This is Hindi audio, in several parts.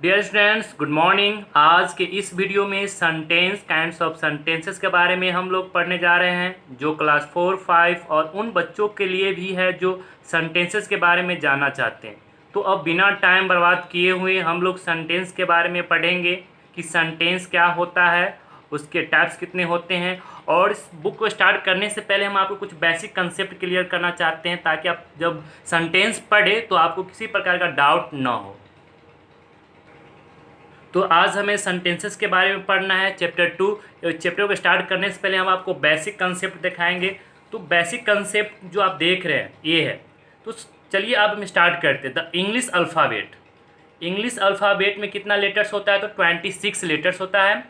Dear students, good morning. आज के इस वीडियो में सेंटेंस काइंड्स ऑफ सेंटेंसेस के बारे में हम लोग पढ़ने जा रहे हैं, जो क्लास 4, 5 और उन बच्चों के लिए भी है जो सेंटेंसेस के बारे में जानना चाहते हैं। तो अब बिना टाइम बर्बाद किए हुए हम लोग सेंटेंस के बारे में पढ़ेंगे कि सेंटेंस क्या होता है, उसके टाइप्स कितने होते हैं। और इस बुक को स्टार्ट करने से पहले हम आपको कुछ बेसिक कंसेप्ट क्लियर करना चाहते हैं, ताकि आप जब सेंटेंस पढ़े तो आपको किसी प्रकार का डाउट ना हो। तो आज हमें सेंटेंसेस के बारे में पढ़ना है, चैप्टर को स्टार्ट करने से पहले हम आपको बेसिक कंसेप्ट दिखाएंगे। तो बेसिक कंसेप्ट जो आप देख रहे हैं ये है। तो चलिए अब हम स्टार्ट करते हैं। The English alphabet. English alphabet में कितना लेटर्स होता है? तो 26 लेटर्स होता है।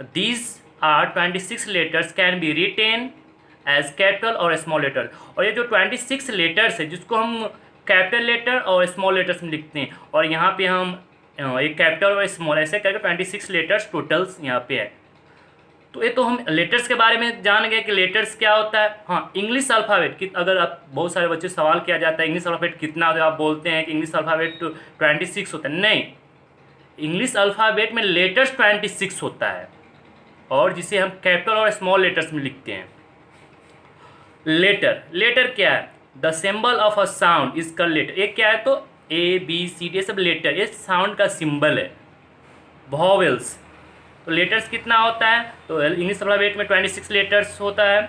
These are 26 letters can be written as capital और स्मॉल लेटर। और ये जो 26 लेटर्स है, जिसको हम कैपिटल लेटर और स्मॉल लेटर्स में लिखते हैं, और यहाँ पे हम एक कैपिटल और स्मॉल ऐसे करके 26 लेटर्स टोटल्स यहाँ पे है। तो ये तो हम लेटर्स के बारे में जान गए कि लेटर्स क्या होता है। हाँ, इंग्लिश अल्फ़ाबेट की अगर आप बहुत सारे बच्चे सवाल किया जाता है इंग्लिश अल्फ़ाबेट कितना होता है, आप बोलते हैं कि इंग्लिश अल्फ़ाबेट 26 होता है। नहीं, इंग्लिश अल्फ़ाबेट में लेटर्स 26 होता है, और जिसे हम कैपिटल और स्मॉल लेटर्स में लिखते हैं। लेटर क्या है? The symbol of a sound is called letter. ये क्या है? तो ABCD ये सब लेटर, ये साउंड का सिंबल है। वॉवेल्स, तो लेटर्स कितना होता है? तो इंग्लिश अल्फ़ाबेट में 26 लेटर्स होता है।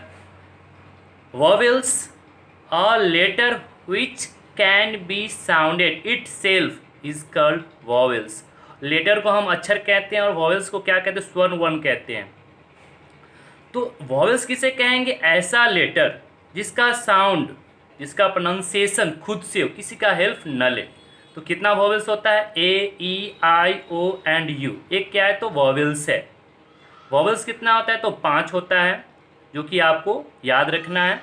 Vowels a letter which can be sounded itself is called vowels. Letter को हम अक्षर कहते हैं और वॉवेल्स को क्या कहते हैं? स्वर्ण वर्ण कहते हैं। तो वॉवेल्स किसे कहेंगे? ऐसा लेटर जिसका साउंड, जिसका प्रोनाउंसिएशन खुद से हो, किसी का हेल्प न ले। तो कितना वॉवेल्स होता है? A, E, I, O and U। एक क्या है? तो वॉवेल्स है। वॉवेल्स कितना होता है? तो 5 होता है, जो कि आपको याद रखना है।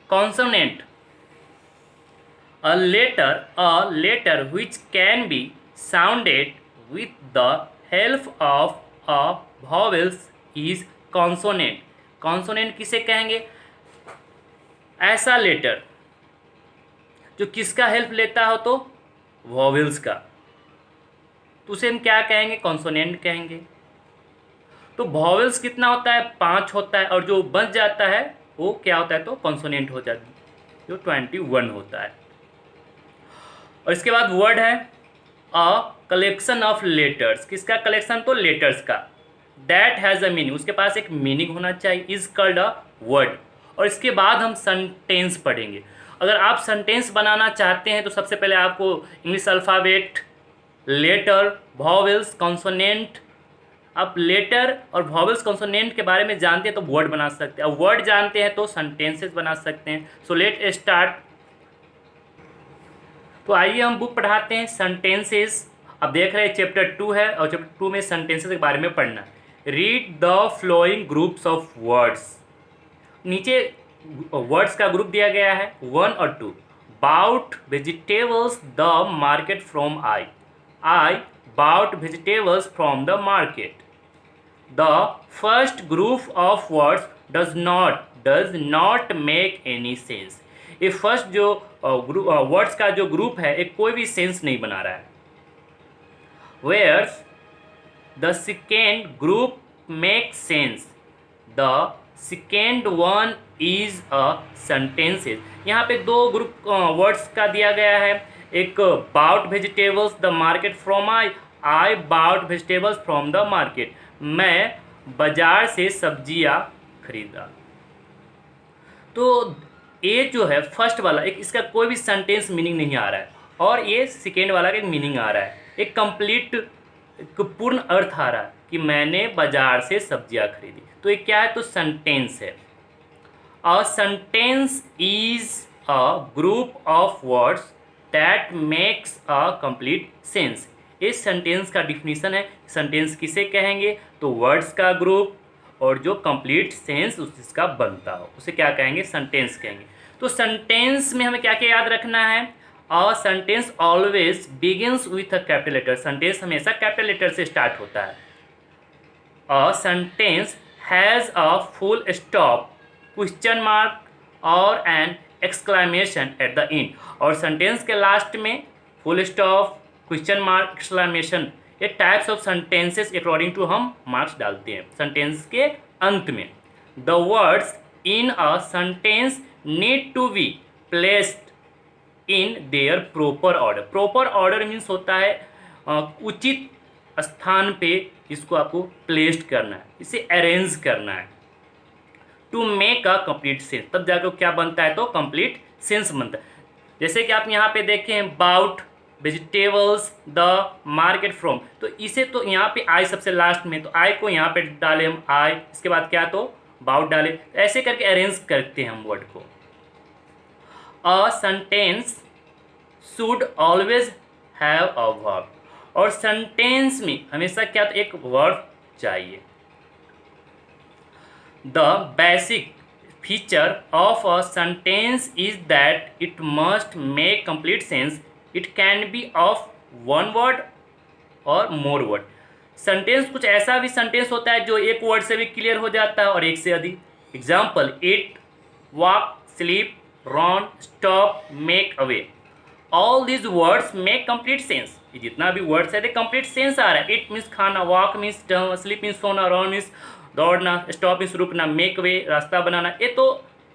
Consonant a letter which can be sounded with the help of a vowels is consonant. Consonant किसे कहेंगे? ऐसा लेटर जो किसका हेल्प लेता हो? तो वॉवेल्स का। तो उसे हम क्या कहेंगे? कॉन्सोनेंट कहेंगे। तो वॉवेल्स कितना होता है? 5 होता है, और जो बच जाता है वो क्या होता है? तो कॉन्सोनेंट हो जाता है, जो 21 होता है। और इसके बाद वर्ड है अ कलेक्शन ऑफ लेटर्स। किसका कलेक्शन? तो लेटर्स का। दैट हैज़ अ मीनिंग, उसके पास एक मीनिंग होना चाहिए। Is called a word. और इसके बाद हम सेंटेंस पढ़ेंगे। अगर आप सेंटेंस बनाना चाहते हैं तो सबसे पहले आपको English alphabet, letter, vowels, consonant. आप लेटर और वॉवेल्स कॉन्सोनेंट के बारे में जानते हैं तो वर्ड बना सकते हैं, और वर्ड जानते हैं तो सेंटेंसेस बना सकते हैं। So let start. तो आइए हम बुक पढ़ाते हैं सेंटेंसेस। अब देख रहे हैं चैप्टर 2 है, और चैप्टर 2 में सेंटेंसेस के बारे में पढ़ना है। Read the following groups of words. नीचे वर्ड्स का ग्रुप दिया गया है 1 और 2। Bought vegetables the market from I. I bought vegetables from the market. The first group of words does not make any sense. ये फर्स्ट जो वर्ड्स का जो ग्रुप है, एक कोई भी सेंस नहीं बना रहा है। Whereas the second group make sense. The second one is a sentences. यहाँ पे दो ग्रुप वर्ड्स का दिया गया है। एक bought vegetables the market from I. I bought vegetables from the market. मैं बाजार से सब्जियां खरीदा। तो ये जो है फर्स्ट वाला, एक इसका कोई भी सेंटेंस मीनिंग नहीं आ रहा है, और ये सेकेंड वाला का एक मीनिंग आ रहा है। एक कंप्लीट, एक पूर्ण अर्थ आ रहा है कि मैंने बाजार से सब्जियां खरीदी। तो ये क्या है? तो सेंटेंस है। A sentence is a group of words that makes a complete sense. इस सेंटेंस का डिफिनीशन है। सेंटेंस किसे कहेंगे? तो वर्ड्स का ग्रुप, और जो कंप्लीट सेंस उसका बनता हो उसे क्या कहेंगे? सेंटेंस कहेंगे। तो सेंटेंस में हमें क्या क्या याद रखना है? A sentence always begins with a capital letter. Sentence हमेशा कैपिटल लेटर से स्टार्ट होता है। A sentence has a full stop, question mark और an exclamation at the end. और सेंटेंस के लास्ट में full stop, question mark, exclamation, ये types of sentences according to हम मार्क्स डालते हैं सेंटेंस के अंत में। The words in a sentence need to be placed in their proper order. Proper order means होता है उचित स्थान पे इसको आपको प्लेस्ड करना है, इसे अरेंज करना है to make a complete sense, तब जाकर क्या बनता है तो कंप्लीट सेंस बनता है। जैसे कि आप यहाँ पे देखें bought vegetables the market from, तो इसे तो यहाँ पे आई सबसे लास्ट में, तो आई को यहाँ पे डाले हम आई, इसके बाद क्या तो बाउट डाले, ऐसे करके अरेंज करते हैं हम वर्ड को। A sentence should always have a verb, और सेंटेंस में हमेशा क्या तो एक वर्ब चाहिए। The basic feature of a sentence is that it must make complete sense. It can be of one word or more word. Sentence कुछ ऐसा भी सेंटेंस होता है जो एक वर्ड से भी क्लियर हो जाता है और एक से अधिक। Example it, walk, sleep, run, stop, make, away, all these words make complete sense. ये जितना भी वर्ड्स है कंप्लीट सेंस आ रहा है। इट मीन्स खाना, वॉक मीन्स स्लीप मीन्स सोना, रन मीन्स दौड़ना, स्टॉप मीन्स रुकना, मेक वे रास्ता बनाना। ये तो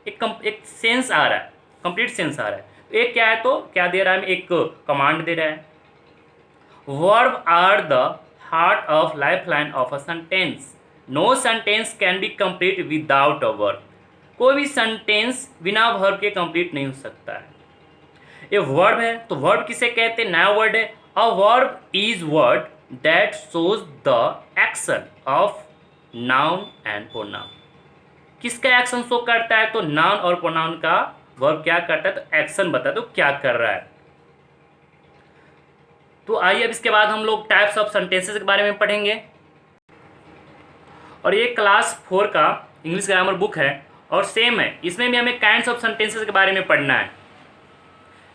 एक सेंस आ रहा है, कंप्लीट सेंस आ रहा है। तो एक क्या है तो क्या दे रहा है, एक कमांड दे रहा है। Verb are the heart of life line of a sentence. No sentence can be complete without a verb. कोई भी सेंटेंस बिना वर्ब के कंप्लीट नहीं हो सकता है। ये वर्ब है तो वर्ब किसे कहते हैं, नया वर्ड है। A verb is word that shows the action of noun and pronoun. किसका एक्शन शो करता है तो नाउन और प्रोनाउन का वर्ब क्या करता है तो एक्शन बता दो क्या कर रहा है। तो आइए अब इसके बाद हम लोग टाइप्स ऑफ सेंटेंसेस के बारे में पढ़ेंगे। और ये क्लास 4 का इंग्लिश ग्रामर बुक है और सेम है, इसमें भी हमें काइंड्स ऑफ सेंटेंसेस के बारे में पढ़ना है।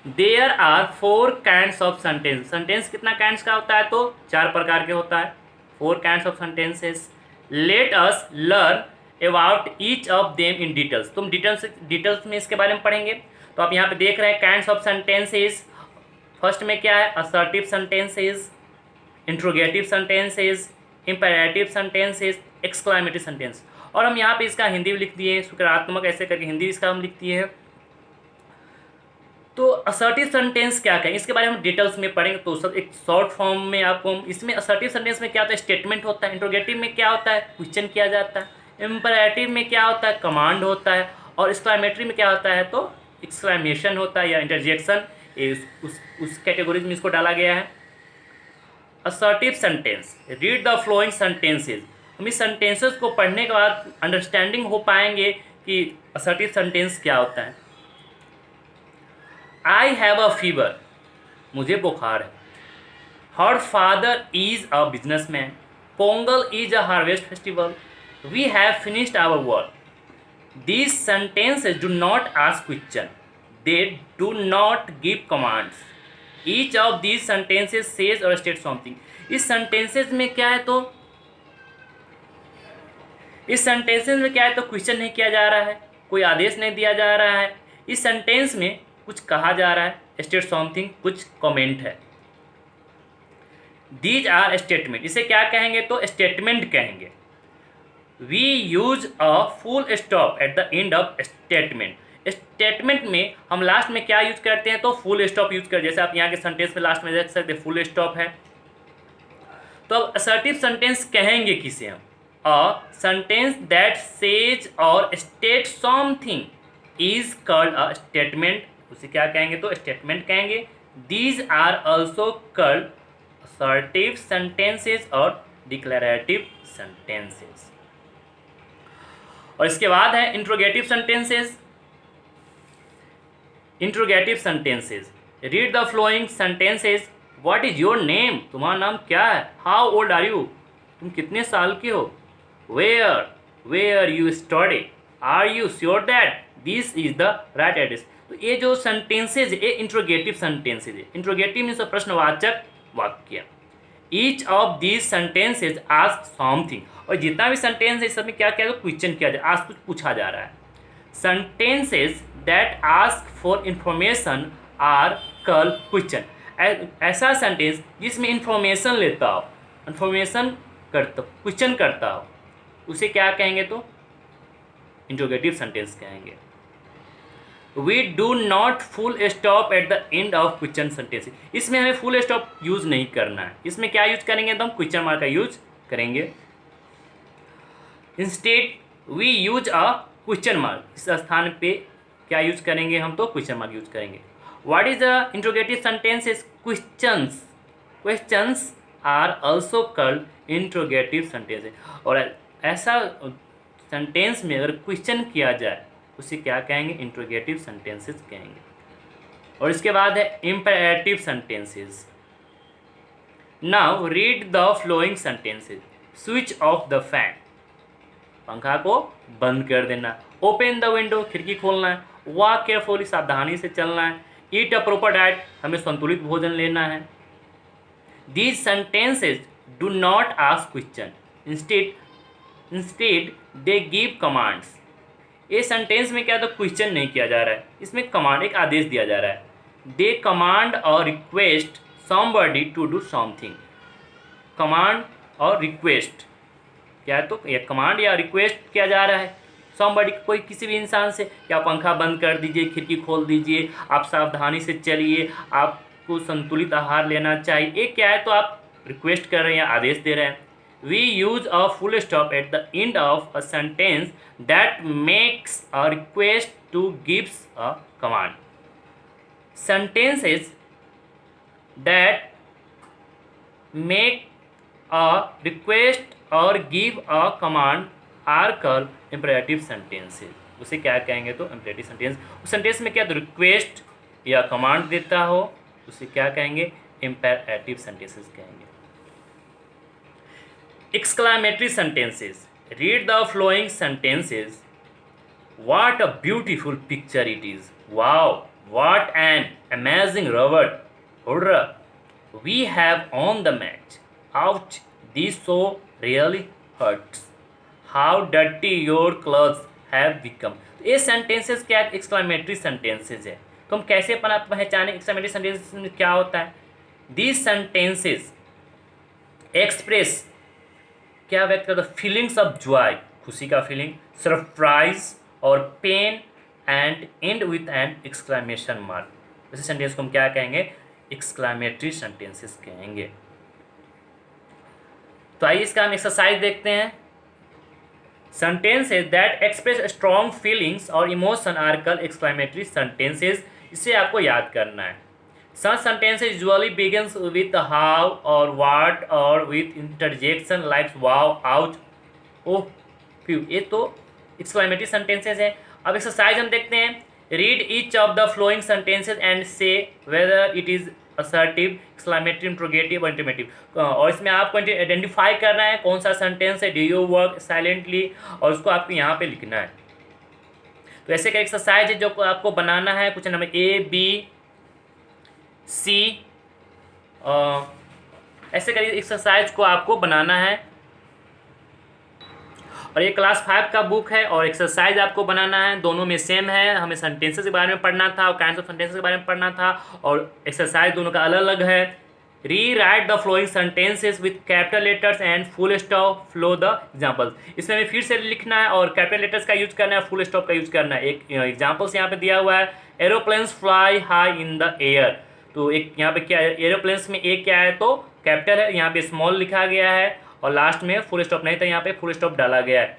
There are 4 kinds of sentence. Sentence कितना काइंड्स का होता है तो 4 प्रकार के होता है, 4 kinds of sentences. Let us learn about each of them in details. तुम डिटेल्स में इसके बारे में पढ़ेंगे। तो आप यहाँ पे देख रहे हैं काइंड्स ऑफ सेंटेंसेस। फर्स्ट में क्या है, assertive sentences, interrogative sentences, imperative sentences, exclamatory sentence. और हम यहाँ पे इसका हिंदी भी लिख दिए, सकारात्मक ऐसे करके हिंदी इसका हम लिख दिए हैं। तो असर्टिव सेंटेंस क्या कहें इसके बारे में हम डिटेल्स में पढ़ेंगे। तो सब एक शॉर्ट फॉर्म में आपको इसमें असर्टिव सेंटेंस में क्या होता है, स्टेटमेंट होता है। इंट्रोगेटिव में क्या होता है, क्वेश्चन किया जाता है। इंपेरेटिव में क्या होता है, कमांड होता है। और एक्सक्लेमेटरी में क्या होता है तो एक्सक्लेमेशन होता है या इंटरजेक्शन, उस कैटेगरीज में इसको डाला गया है। Assertive sentence, read the flowing sentences. हम इस सेंटेंसेस को पढ़ने के बाद अंडरस्टैंडिंग हो पाएंगे कि असर्टिव सेंटेंस क्या होता है। आई हैव अ फीवर, मुझे बुखार है। Her father is a businessman. Pongal is a harvest festival. We have finished our work. These sentences do not ask question, they do not give commands. Each of these sentences says or state something. इस सेंटेंसेस में क्या है तो क्वेश्चन नहीं किया जा रहा है, कोई आदेश नहीं दिया जा रहा है। इस सेंटेंस में कुछ कहा जा रहा है, स्टेट समथिंग, कुछ कमेंट है। दीज आर स्टेटमेंट, इसे क्या कहेंगे तो स्टेटमेंट कहेंगे। We use a full stop at the end of statement. Statement में हम लास्ट में क्या यूज करते हैं तो फुल स्टॉप यूज करते हैं। जैसे आप यहाँ के सेंटेंस में लास्ट में देख सकते हैं फुल स्टॉप है। तो अब असर्टिव सेंटेंस कहेंगे किसे हम, a sentence that says or state something is called a statement. उसे क्या कहेंगे तो स्टेटमेंट कहेंगे। These are also called assertive sentences or declarative sentences. और इसके बाद है interrogative sentences. Interrogative sentences, read the following sentences. What is your name, तुम्हारा नाम क्या है। हाउ ओल्ड आर यू, तुम कितने साल के हो। Where you study, are you sure that this is the right address. तो ये जो सेंटेंसेज ये इंट्रोगेटिव सेंटेंसेज है। इंट्रोगेटिव मीन्स प्रश्नवाचक वाक्य। Each of these sentences ask something. और जितना भी सेंटेंस है सब में क्या किया तो क्वेश्चन किया जाए, आज कुछ पूछा जा रहा है। Sentences that ask for information are called question. ऐसा सेंटेंस जिसमें इंफॉर्मेशन लेता हो, इंफॉर्मेशन करता, क्वेश्चन करता हो, उसे क्या कहेंगे? तो इंट्रोगेटिव सेंटेंस कहेंगे। We do not full stop at the end of question sentence. इसमें हमें फुल स्टॉप यूज नहीं करना है। इसमें क्या यूज करेंगे? तो हम क्वेश्चन मार्क का यूज करेंगे। Instead we use a question mark. इस स्थान पे क्या यूज करेंगे हम? तो क्वेश्चन मार्क यूज करेंगे। What is the interrogative sentences? Questions. Questions are also called interrogative sentences. और ऐसा सेंटेंस में अगर क्वेश्चन किया जाए उसे क्या कहेंगे? इंट्रोगेटिव सेंटेंसेस कहेंगे। और इसके बाद है imperative sentences. Now read the following sentences. Switch off the fan. पंखा को बंद कर देना। ओपन द विंडो, खिड़की खोलना है। वॉक केयरफुली, सावधानी से चलना है। ईट अ प्रॉपर डाइट, हमें संतुलित भोजन लेना है। These sentences do not ask question, instead they give commands. ये सेंटेंस में क्या तो क्वेश्चन नहीं किया जा रहा है, इसमें कमांड, एक आदेश दिया जा रहा है। दे कमांड और request somebody to do something. Command और रिक्वेस्ट क्या है? तो ये कमांड या रिक्वेस्ट किया जा रहा है समबडी, कोई किसी भी इंसान से, क्या पंखा बंद कर दीजिए, खिड़की खोल दीजिए, आप सावधानी से चलिए, आपको संतुलित आहार लेना चाहिए। ये क्या है? तो आप रिक्वेस्ट कर रहे हैं या आदेश दे रहे हैं। We use a full stop at the end of a sentence that makes a request to gives a command. Sentences that make a request or give a command are called imperative sentences. उसे क्या कहेंगे? तो imperative sentence। उस सेंटेंस में क्या तो रिक्वेस्ट या कमांड देता हो, उसे क्या कहेंगे? imperative sentences कहेंगे। Exclamatory sentences. Read the flowing sentences. What a beautiful picture it is. Wow, what an amazing Robert Houdra we have on the match. Ouch, this so really hurts. How dirty your clothes have become. ये sentences क्या है? Exclamatory sentences है। तो हम कैसे पहचानें exclamatory sentences में क्या होता है? These sentences express क्या व्यक्त करता है? फीलिंग्स ऑफ जॉय, खुशी का feeling, surprise or pain, and end with an exclamation mark. ऐसे सेंटेंस को हम क्या कहेंगे? एक्सक्लेमेटरी सेंटेंसेस कहेंगे। तो आइए इसका हम एक्सरसाइज देखते हैं। Sentences that express strong feelings और emotion are called exclamatory sentences. इसे आपको याद करना है। Such sentences usually begins with how or what or with interjection like wow, ouch, oh, phew। ये तो exclamatory sentences है। अब एक्सरसाइज हम देखते हैं। Read each of the flowing sentences and say whether it is assertive, exclamatory, interrogative or interrogative। और इसमें आपको आइडेंटिफाई करना है कौन सा सेंटेंस है। Do you work silently, और उसको आपको यहाँ पे लिखना है। तो ऐसे का एक्सरसाइज है जो आपको बनाना है। Question number A, B, C, ऐसे करिए एक्सरसाइज को आपको बनाना है। और ये क्लास 5 का बुक है और एक्सरसाइज आपको बनाना है। दोनों में सेम है। हमें सेंटेंसेस के बारे में पढ़ना था और काइंड्स ऑफ सेंटेंसेस के बारे में पढ़ना था, और एक्सरसाइज दोनों का अलग अलग है। री right the following sentences with capital letters and full stop, flow the examples. इसमें हमें फिर से लिखना है और कैपिटल लेटर्स का यूज करना है, फुल स्टॉप का यूज करना है। एक एग्जाम्पल्स यहाँ पे दिया हुआ है, aeroplanes fly high in the air. तो एक यहाँ पे क्या है, एरोप्लेन्स में ए क्या है तो कैपिटल है, यहाँ पे स्मॉल लिखा गया है और लास्ट में फुल स्टॉप नहीं था, यहाँ पे फुल स्टॉप डाला गया है।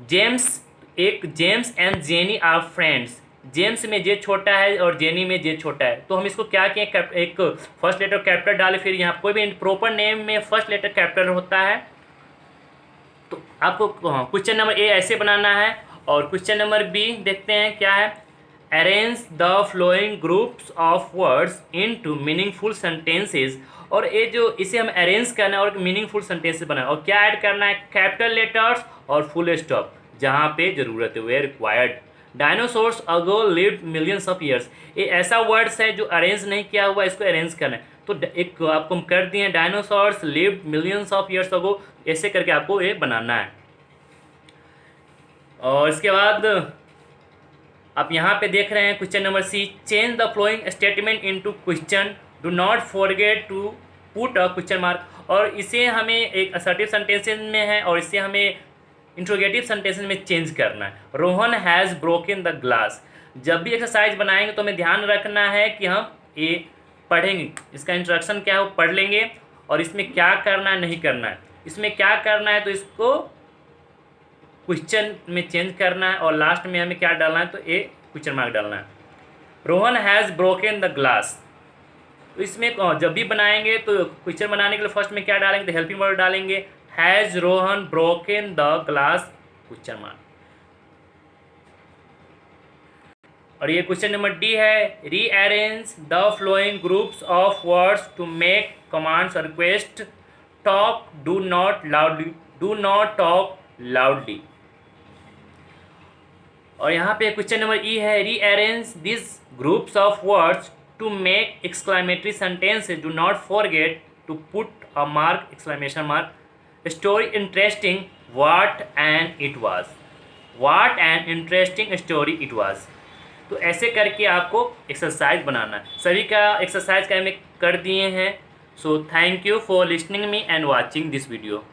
James and Jenny are friends. James में जे छोटा है और जेनी में जे छोटा है। तो हम इसको क्या किए, एक फर्स्ट लेटर कैपिटल डाले, फिर यहाँ कोई भी प्रॉपर नेम में फर्स्ट लेटर कैपिटल होता है। तो आपको क्वेश्चन नंबर ए ऐसे बनाना है। और क्वेश्चन नंबर बी देखते हैं क्या है। Arrange the following groups of words into meaningful sentences. और ये जो इसे हम अरेंज करना है और मीनिंगफुल सेंटेंसेस बनाना है, और क्या ऐड करना है, कैपिटल लेटर्स और फुल स्टॉप जहाँ पे जरूरत है, where required. Dinosaurs ago lived millions of years. ये ऐसा वर्ड्स है जो अरेंज नहीं किया हुआ, इसको अरेंज करना है। तो एक आपको हम कर दिए, dinosaurs lived millions of years ago, ऐसे करके आपको ये बनाना है। और इसके बाद आप यहाँ पे देख रहे हैं question number C, change the following statement into question do not forget to put a question mark. और इसे हमें एक असर्टिव सेंटेंसेस में है और इसे हमें इंट्रोगेटिव सेंटेंसेस में चेंज करना है। Rohan has broken the glass. जब भी एक्सरसाइज बनाएंगे तो हमें ध्यान रखना है कि हम ये पढ़ेंगे, इसका इंट्रोडक्शन क्या है वो पढ़ लेंगे और इसमें क्या करना है नहीं करना है। इसमें क्या करना है तो इसको क्वेश्चन में चेंज करना है और लास्ट में हमें क्या डालना है तो ए क्वेश्चन मार्क डालना है। Rohan has broken the glass. तो इसमें जब भी बनाएंगे तो क्वेश्चन बनाने के लिए फर्स्ट में क्या डालेंगे तो हेल्पिंग वर्ड डालेंगे, has Rohan broken the glass question mark. और ये क्वेश्चन नंबर डी है, rearrange the following groups of words to make commands और request. Talk, do not loudly, do not talk loudly. और यहाँ पे क्वेश्चन नंबर ई है, rearrange this groups of words to make exclamatory sentences, do not forget to put a mark exclamation mark. Story interesting, what and it was, what and interesting story it was. तो ऐसे करके आपको एक्सरसाइज बनाना है। सभी का एक्सरसाइज का हमें कर दिए हैं। So thank you for listening me and watching this video.